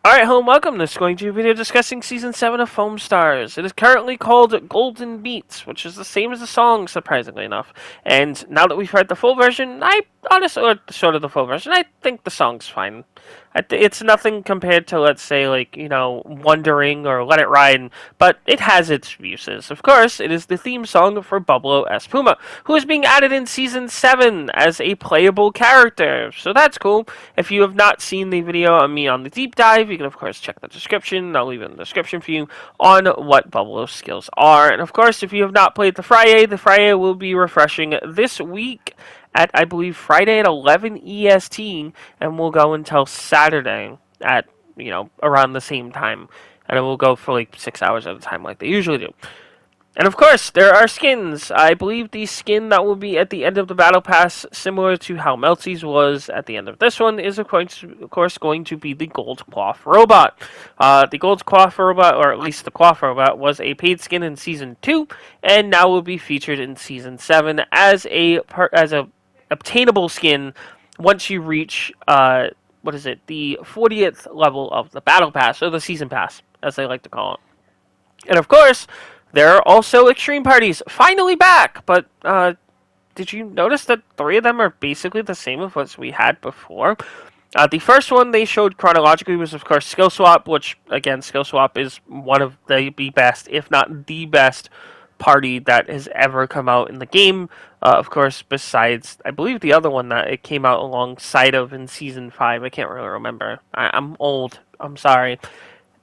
Alright, hello and welcome. This is going to be a video discussing Season 7 of FOAMSTARS. It is currently called Golden Beats, which is the same as the song, surprisingly enough. And now that we've heard the full version, I honestly, or sort of the full version, I think the song's fine. It's nothing compared to, let's say, Wondering or Let It Ride, but it has its uses. Of course, it is the theme song for Bubblo S. Puma, who is being added in Season 7 as a playable character. So that's cool. If you have not seen the video on me on the deep dive, you can of course check the description. I'll leave it in the description for you on what Bubblo's skills are. And of course, if you have not played the Friday will be refreshing this week at, I believe, Friday at 11 EST, and we'll go until Saturday at, around the same time. And it will go for like 6 hours at a time like they usually do. And of course, there are skins. I believe the skin that will be at the end of the battle pass, similar to how Melty's was at the end of this one, is of course going to be the Gold Cloth Robot. The Gold Cloth Robot, or at least the Cloth Robot, was a paid skin in Season 2, and now will be featured in Season 7 as a obtainable skin once you reach, the 40th level of the battle pass, or the season pass, as they like to call it. And of course, there are also extreme parties finally back, but did you notice that 3 of them are basically the same as what we had before? The first one they showed chronologically was, of course, Skill Swap, which, again, Skill Swap is one of the best, if not the best, party that has ever come out in the game. Of course, besides, I believe, the other one that it came out alongside of in Season 5. I can't really remember. I'm old. I'm sorry.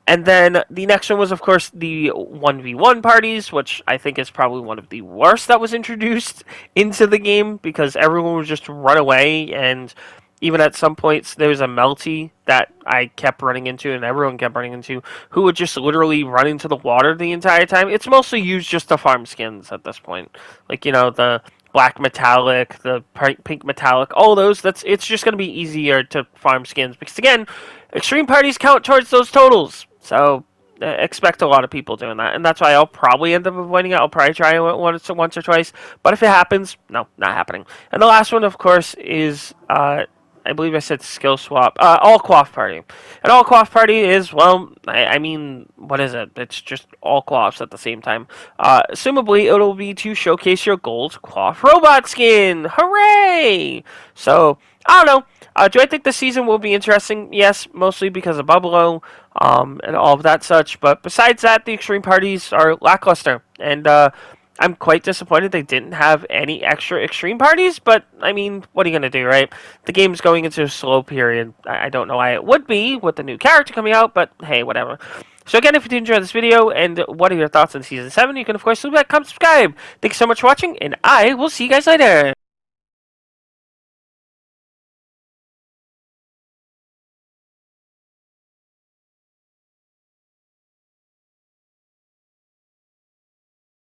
And then the next one was, of course, the 1v1 parties, which I think is probably one of the worst that was introduced into the game, because everyone would just run away, and even at some points there was a Melty that I kept running into, and everyone kept running into, who would just literally run into the water the entire time. It's mostly used just to farm skins at this point. Like, the black metallic, the pink metallic, all those, it's just going to be easier to farm skins, because again, extreme parties count towards those totals. So expect a lot of people doing that, and that's why I'll probably end up avoiding it. I'll probably try it once or twice, but if it happens, no, not happening. And the last one, of course, is I believe I said Skill Swap. All Cloth Party. And All Cloth Party is, well, I mean, what is it? It's just all cloths at the same time. Assumably, it'll be to showcase your Gold Cloth Robot skin. Hooray! So, I don't know. Do I think the season will be interesting? Yes, mostly because of Bubblo and all of that such. But besides that, the extreme parties are lackluster. And I'm quite disappointed they didn't have any extra extreme parties. But, I mean, what are you going to do, right? The game's going into a slow period. I don't know why it would be with the new character coming out. But, hey, whatever. So again, if you did enjoy this video and what are your thoughts on Season 7, you can, of course, leave a like, comment, subscribe. Thanks so much for watching, and I will see you guys later.